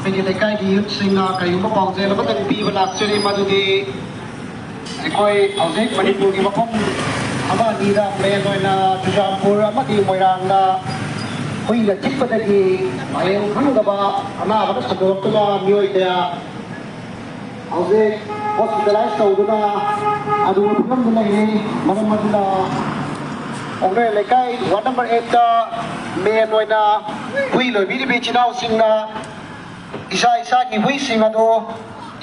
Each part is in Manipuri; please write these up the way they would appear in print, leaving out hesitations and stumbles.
ꯑꯩꯈꯣꯏꯒꯤ ꯂꯩꯀꯥꯏꯒꯤ ꯌꯨꯠꯁꯤꯡꯅ ꯀꯔꯤꯒꯨꯝꯕ ꯄꯥꯎꯖꯦꯜ ꯑꯃꯇꯪ ꯄꯤꯕ ꯂꯥꯛꯆꯔꯤ ꯃꯗꯨꯗꯤ ꯑꯩꯈꯣꯏ ꯍꯧꯖꯤꯛ ꯃꯅꯤꯄꯨꯔꯒꯤ ꯃꯐꯝ ꯑꯃ ꯑꯅꯤꯗ ꯃꯦꯟ ꯑꯣꯏꯅ ꯆꯨꯔꯆꯥꯟꯄꯨꯔ ꯑꯃꯗꯤ ꯃꯣꯏꯔꯥꯡꯗ ꯍꯨꯏꯅ ꯆꯤꯛꯄꯗꯒꯤ ꯂꯥꯏꯌꯦꯡ ꯈꯪꯗꯕ ꯑꯅꯥꯕꯗ ꯁꯟꯗꯣꯔꯛꯇꯨꯅ ꯃꯤꯑꯣꯏ ꯀꯌꯥ ꯍꯧꯖꯤꯛ ꯍꯣꯁꯄꯤꯇꯥꯂꯥꯏꯁ ꯇꯧꯗꯨꯅ ꯑꯗꯨꯒ ꯐꯤꯕꯝꯗ ꯂꯩꯔꯤ ꯃꯔꯝ ꯑꯗꯨꯅ ꯑꯣꯡꯔꯦ ꯂꯩꯀꯥꯏ ꯋꯥꯔꯗ ꯅꯝꯕꯔ 8ꯇ ꯃꯦꯟ ꯑꯣꯏꯅ ꯍꯨꯏ ꯂꯣꯏꯕꯤꯔꯤꯕ ꯏꯆꯤꯜ ꯏꯅꯥꯎꯁꯤꯡꯅ ꯏꯁꯥꯒꯤ ꯍꯨꯏꯁꯤꯡ ꯑꯗꯨ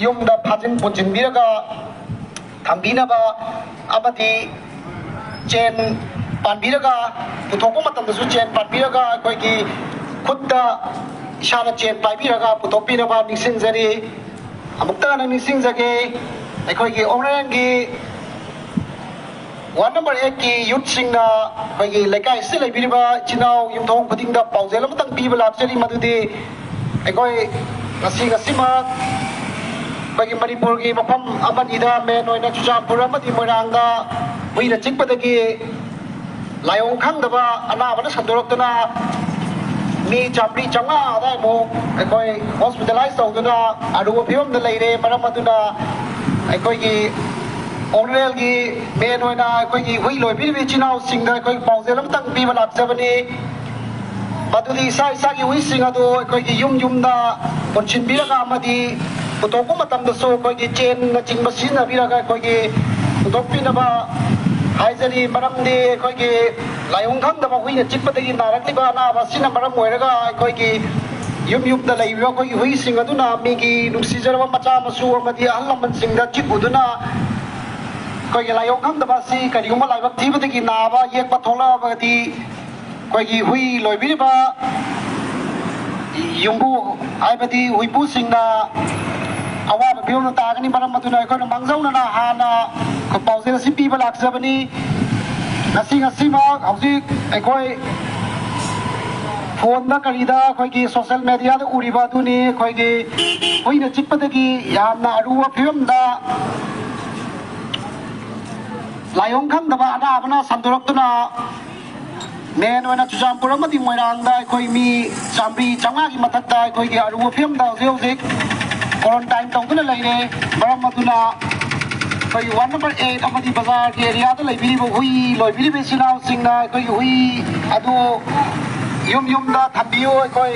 ꯌꯨꯝꯗ ꯐꯥꯖꯤꯟ ꯄꯨꯟꯁꯤꯟꯕꯤꯔꯒ ꯊꯝꯕꯤꯅꯕ ꯑꯃꯗꯤ ꯆꯦꯟ ꯄꯥꯟꯕꯤꯔꯒ ꯄꯨꯊꯣꯛꯄ ꯃꯇꯝꯗꯁꯨ ꯆꯦꯟ ꯄꯥꯟꯕꯤꯔꯒ ꯑꯩꯈꯣꯏꯒꯤ ꯈꯨꯠꯇ ꯏꯁꯥꯅ ꯆꯦꯟ ꯄꯥꯏꯕꯤꯔꯒ ꯄꯨꯊꯣꯛꯄꯤꯅꯕ ꯅꯤꯡꯁꯤꯡꯖꯔꯤ ꯑꯃꯨꯛꯇ ꯍꯟꯅ ꯅꯤꯡꯁꯤꯡꯖꯒꯦ ꯑꯩꯈꯣꯏꯒꯤ ꯑꯣꯡꯔꯦꯟꯒꯤ ꯋꯥꯔꯗ ꯅꯝꯕꯔ 8ꯀꯤ ꯌꯨꯠꯁꯤꯡꯅ ꯑꯩꯈꯣꯏꯒꯤ ꯂꯩꯀꯥꯏ ꯑꯁꯤꯗ ꯂꯩꯕꯤꯔꯤꯕ ꯏꯆꯤꯜ ꯏꯅꯥꯎ ꯌꯨꯝꯊꯣꯡ ꯈꯨꯗꯤꯡꯗ ꯄꯥꯎꯖꯦꯜ ꯑꯃꯇꯪ ꯄꯤꯕ ꯂꯥꯛꯆꯔꯤ ꯃꯗꯨꯗꯤ ꯑꯩꯈꯣꯏ ꯉꯁꯤꯃꯛ ꯑꯩꯈꯣꯏꯒꯤ ꯃꯅꯤꯄꯨꯔꯒꯤ ꯃꯐꯝ ꯑꯃꯅꯤꯗ ꯃꯦꯟ ꯑꯣꯏꯅ ꯆꯨꯔꯆꯥꯟꯄꯨꯔ ꯑꯃꯗꯤ ꯃꯣꯏꯔꯥꯡꯗ ꯍꯨꯏꯅ ꯆꯤꯛꯄꯗꯒꯤ ꯂꯥꯏꯑꯣꯡ ꯈꯪꯗꯕ ꯑꯅꯥꯕꯅ ꯁꯟꯗꯣꯔꯛꯇꯨꯅ ꯃꯤ 300-500 ꯑꯗꯥꯏꯃꯨꯛ ꯑꯩꯈꯣꯏ ꯍꯣꯁꯄꯤꯇꯥꯂꯥꯏꯁ ꯇꯧꯗꯨꯅ ꯑꯔꯨꯕ ꯐꯤꯕꯝꯗ ꯂꯩꯔꯦ ꯃꯔꯝ ꯑꯗꯨꯅ ꯑꯩꯈꯣꯏꯒꯤ ꯑꯣꯡꯔꯦꯜꯒꯤ ꯃꯦꯟ ꯑꯣꯏꯅ ꯑꯩꯈꯣꯏꯒꯤ ꯍꯨꯏ ꯂꯣꯏꯕꯤꯔꯤꯕ ꯏꯆꯤꯜ ꯏꯅꯥꯎꯁꯤꯡꯗ ꯑꯩꯈꯣꯏ ꯄꯥꯎꯖꯦꯜ ꯑꯃꯇꯪ ꯄꯤꯕ ꯂꯥꯛꯆꯕꯅꯤ ꯃꯗꯨꯗꯤ ꯏꯁꯥꯒꯤ ꯍꯨꯏꯁꯤꯡ ꯑꯗꯨ ꯑꯩꯈꯣꯏꯒꯤ ꯌꯨꯝꯗ ꯄꯨꯟꯁꯤꯟꯕꯤꯔꯒ ꯑꯃꯗꯤ ꯄꯨꯊꯣꯛꯄ ꯃꯇꯝꯗꯁꯨ ꯑꯩꯈꯣꯏꯒꯤ ꯆꯦꯟꯅꯆꯤꯡꯕ ꯁꯤꯖꯤꯟꯅꯕꯤꯔꯒ ꯑꯩꯈꯣꯏꯒꯤ ꯄꯨꯊꯣꯛꯄꯤꯅꯕ ꯍꯥꯏꯖꯔꯤ ꯃꯔꯝꯗꯤ ꯑꯩꯈꯣꯏꯒꯤ ꯂꯥꯏꯑꯣꯡ ꯈꯪꯗꯕ ꯍꯨꯏꯅ ꯆꯤꯛꯄꯗꯒꯤ ꯅꯥꯔꯛꯂꯤꯕ ꯑꯅꯥꯕ ꯑꯁꯤꯅ ꯃꯔꯝ ꯑꯣꯏꯔꯒ ꯑꯩꯈꯣꯏꯒꯤ ꯌꯨꯝꯗ ꯂꯩꯔꯤꯕ ꯑꯩꯈꯣꯏꯒꯤ ꯍꯨꯏꯁꯤꯡ ꯑꯗꯨꯅ ꯃꯤꯒꯤ ꯅꯨꯡꯁꯤꯖꯔꯕ ꯃꯆꯥ ꯃꯁꯨ ꯑꯃꯗꯤ ꯑꯍꯜ ꯂꯃꯟꯁꯤꯡꯗ ꯆꯤꯛꯎꯗꯨꯅ ꯑꯩꯈꯣꯏꯒꯤ ꯂꯥꯏꯑꯣꯡ ꯈꯪꯗꯕ ꯑꯁꯤ ꯀꯔꯤꯒꯨꯝꯕ ꯂꯥꯏꯕꯛ ꯊꯤꯕꯗꯒꯤ ꯅꯥꯕ ꯌꯦꯛꯄ ꯊꯣꯛꯂꯛꯑꯕꯗꯤ ꯑꯩꯈꯣꯏꯒꯤ ꯍꯨꯏ ꯂꯣꯏꯕꯤꯔꯤꯕ ꯌꯨꯝꯕꯨ ꯍꯥꯏꯕꯗꯤ ꯍꯨꯏꯄꯨꯁꯤꯡꯅ ꯑꯋꯥꯕ ꯐꯤꯕꯝꯗ ꯇꯥꯒꯅꯤ ꯃꯔꯝ ꯑꯗꯨꯅ ꯑꯩꯈꯣꯏꯅ ꯃꯥꯡꯖꯧꯅꯅ ꯍꯥꯟꯅ ꯄꯥꯎꯖꯦꯜ ꯑꯁꯤ ꯄꯤꯕ ꯂꯥꯛꯆꯕꯅꯤ ꯉꯁꯤꯃꯛ ꯍꯧꯖꯤꯛ ꯑꯩꯈꯣꯏ ꯐꯣꯟꯗ ꯀꯔꯤꯗ ꯑꯩꯈꯣꯏꯒꯤ ꯁꯣꯁꯤꯌꯦꯜ ꯃꯦꯗꯤꯌꯥꯗ ꯎꯔꯤꯕ ꯑꯗꯨꯅꯤ ꯑꯩꯈꯣꯏꯒꯤ ꯍꯨꯏꯅ ꯆꯤꯛꯄꯗꯒꯤ ꯌꯥꯝꯅ ꯑꯔꯨꯕ ꯐꯤꯕꯝꯗ ꯂꯥꯏꯑꯣꯡ ꯈꯪꯗꯕ ꯑꯅꯥꯕꯅ ꯁꯟꯗꯣꯔꯛꯇꯨꯅ ꯃꯦꯟ ꯑꯣꯏꯅ ꯆꯨꯔꯆꯥꯟꯄꯨꯔ ꯑꯃꯗꯤ ꯃꯣꯏꯔꯥꯡꯗ ꯑꯩꯈꯣꯏ ꯃꯤ 300-500ꯒꯤ ꯃꯊꯛꯇ ꯑꯩꯈꯣꯏꯒꯤ ꯑꯔꯨꯕ ꯐꯤꯕꯝꯗ ꯍꯧꯖꯤꯛ ꯀ꯭ꯋꯥꯔꯟꯇꯥꯏꯟ ꯇꯧꯗꯨꯅ ꯂꯩꯔꯦ ꯃꯔꯝ ꯑꯗꯨꯅ ꯑꯩꯈꯣꯏꯒꯤ ꯋꯥꯔꯗ ꯅꯝꯕꯔ 8 ꯑꯃꯗꯤ ꯕꯖꯥꯔꯒꯤ ꯑꯦꯔꯤꯌꯥꯗ ꯂꯩꯕꯤꯔꯤꯕ ꯍꯨꯏ ꯂꯣꯏꯕꯤꯔꯤꯕ ꯏꯆꯤꯜ ꯏꯅꯥꯎꯁꯤꯡꯅ ꯑꯩꯈꯣꯏꯒꯤ ꯍꯨꯏ ꯑꯗꯨ ꯌꯨꯝꯗ ꯊꯝꯕꯤꯌꯨ ꯑꯩꯈꯣꯏ